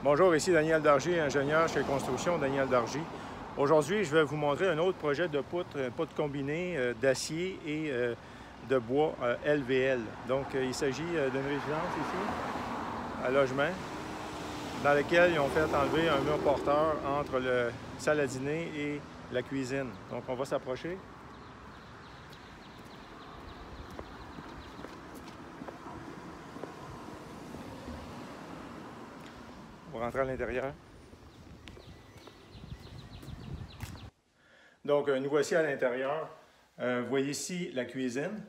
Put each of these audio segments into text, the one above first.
Bonjour, ici Daniel Dargy, ingénieur chez Construction Daniel Dargy. Aujourd'hui, je vais vous montrer un autre projet de poutre combinée d'acier et de bois LVL. Donc, il s'agit d'une résidence ici, à logement, dans lequel ils ont fait enlever un mur porteur entre le salle à dîner et la cuisine. Donc, on va s'approcher. On va rentrer à l'intérieur. Donc, nous voici à l'intérieur. Vous voyez ici la cuisine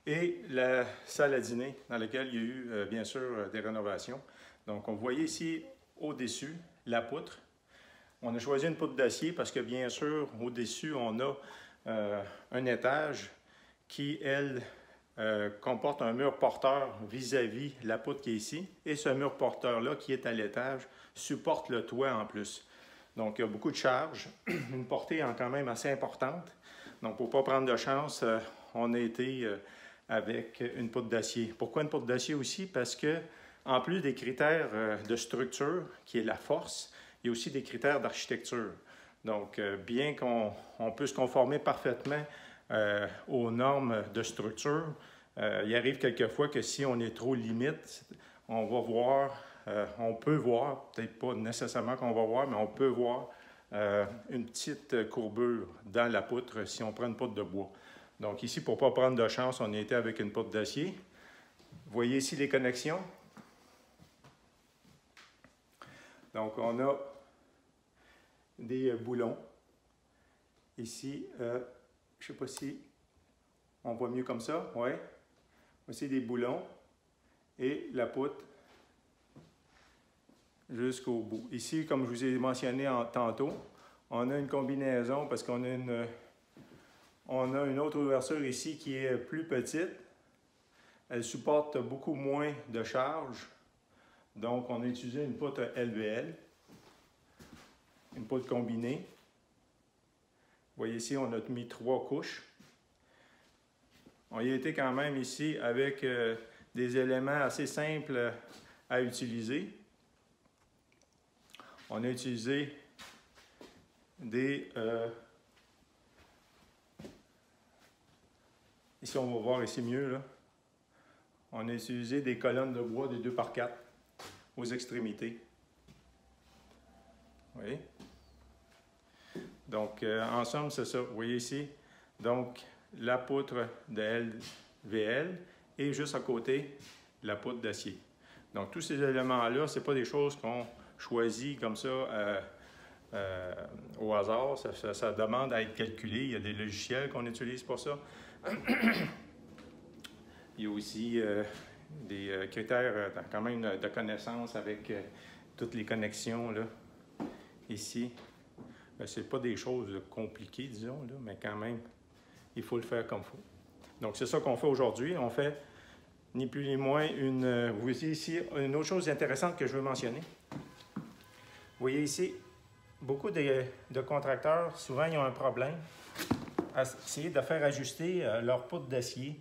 et la salle à dîner dans laquelle il y a eu, bien sûr, des rénovations. Donc, on voit ici au-dessus la poutre. On a choisi une poutre d'acier parce que, bien sûr, au-dessus, on a un étage qui, elle, comporte un mur porteur vis-à-vis la poutre qui est ici. Et ce mur porteur-là, qui est à l'étage, supporte le toit en plus. Donc, il y a beaucoup de charges, une portée quand même assez importante. Donc, pour ne pas prendre de chance, on a été avec une poutre d'acier. Pourquoi une poutre d'acier aussi? Parce que, en plus des critères de structure, qui est la force, il y a aussi des critères d'architecture. Donc, bien qu'on peut se conformer parfaitement aux normes de structure, il arrive quelquefois que si on est trop limite, on va voir, on peut voir, peut-être pas nécessairement qu'on va voir, mais on peut voir une petite courbure dans la poutre si on prend une poutre de bois. Donc ici, pour ne pas prendre de chance, on a été avec une poutre d'acier. Vous voyez ici les connexions. Donc on a des boulons. Ici, je ne sais pas si on voit mieux comme ça. Oui. Voici des boulons et la poutre jusqu'au bout. Ici, comme je vous ai mentionné tantôt, on a une combinaison parce qu'on a une autre ouverture ici qui est plus petite. Elle supporte beaucoup moins de charge. Donc, on a utilisé une poutre LVL, une poutre combinée. Vous voyez ici, on a mis 3 couches. On y a été quand même ici avec des éléments assez simples à utiliser. On a utilisé des... ici, on va voir ici mieux, là. On a utilisé des colonnes de bois de 2x4 aux extrémités. Vous voyez? Donc, en somme, c'est ça. Vous voyez ici, donc, la poutre de LVL et juste à côté, la poutre d'acier. Donc, tous ces éléments-là, ce n'est pas des choses qu'on choisit comme ça au hasard. Ça demande à être calculé. Il y a des logiciels qu'on utilise pour ça. Il y a aussi des critères quand même de connaissance avec toutes les connexions là, ici. Ce n'est pas des choses compliquées, disons, là, mais quand même, il faut le faire comme il faut. Donc, c'est ça qu'on fait aujourd'hui. On fait ni plus ni moins vous voyez ici une autre chose intéressante que je veux mentionner. Vous voyez ici, beaucoup de contracteurs, souvent, ils ont un problème à essayer de faire ajuster leur poutre d'acier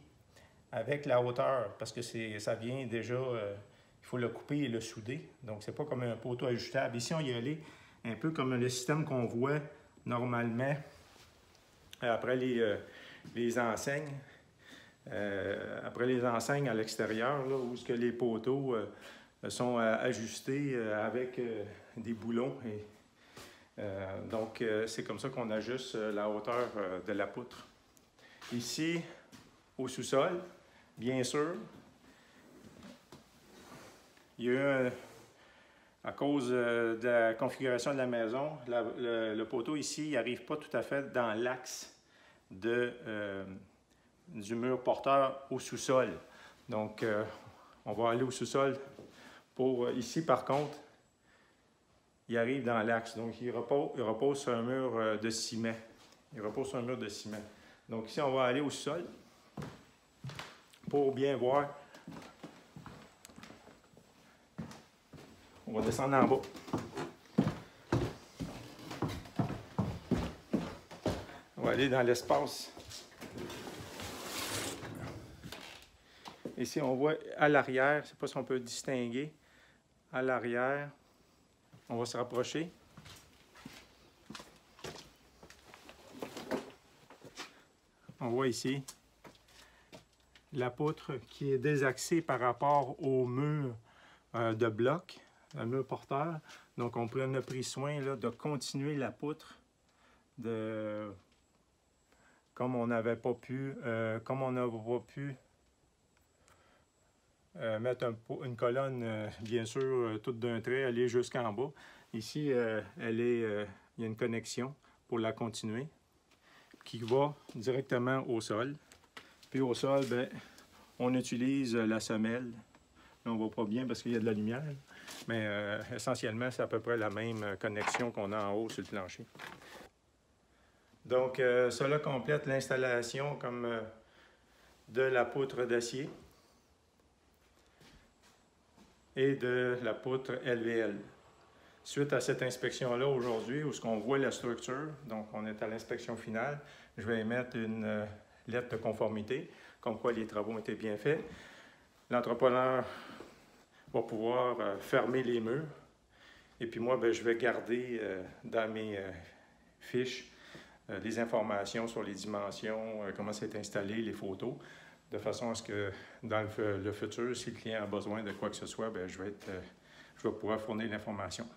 avec la hauteur, parce que ça vient déjà, il faut le couper et le souder. Donc, c'est pas comme un poteau ajustable. Ici, on y allait un peu comme le système qu'on voit normalement après les enseignes. Après les enseignes à l'extérieur, où ce que les poteaux sont ajustés avec des boulons. Donc, c'est comme ça qu'on ajuste la hauteur de la poutre. Ici, au sous-sol, bien sûr, il y a eu à cause de la configuration de la maison, le poteau ici n'arrive pas tout à fait dans l'axe du mur porteur au sous-sol. Donc, on va aller au sous-sol. Pour ici, par contre, il arrive dans l'axe. Donc, il repose sur un mur de ciment. Il repose sur un mur de ciment. Donc, ici, on va aller au sous-sol pour bien voir. On va descendre en bas. On va aller dans l'espace. Ici, on voit à l'arrière, je ne sais pas si on peut distinguer, à l'arrière. On va se rapprocher. On voit ici la poutre qui est désaxée par rapport au mur de bloc, le mur porteur. Donc on a pris soin là, de continuer la poutre comme on n'avait pas pu, mettre une colonne, bien sûr, toute d'un trait, aller jusqu'en bas. Ici, il y a une connexion pour la continuer qui va directement au sol. Puis au sol, bien, on utilise la semelle. Là, on ne voit pas bien parce qu'il y a de la lumière, mais essentiellement, c'est à peu près la même connexion qu'on a en haut sur le plancher. Donc, cela complète l'installation comme de la poutre d'acier et de la poutre LVL. Suite à cette inspection-là aujourd'hui, où on voit la structure, donc on est à l'inspection finale, je vais émettre une lettre de conformité, comme quoi les travaux ont été bien faits. L'entrepreneur va pouvoir fermer les murs. Et puis moi, bien, je vais garder dans mes fiches les informations sur les dimensions, comment c'est installé, les photos, de façon à ce que dans le futur, si le client a besoin de quoi que ce soit, bien, je vais pouvoir fournir l'information.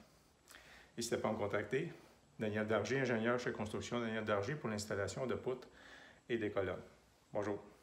N'hésitez pas à me contacter. Daniel Dargy, ingénieur chez Construction Daniel Dargy pour l'installation de poutres et des colonnes. Bonjour.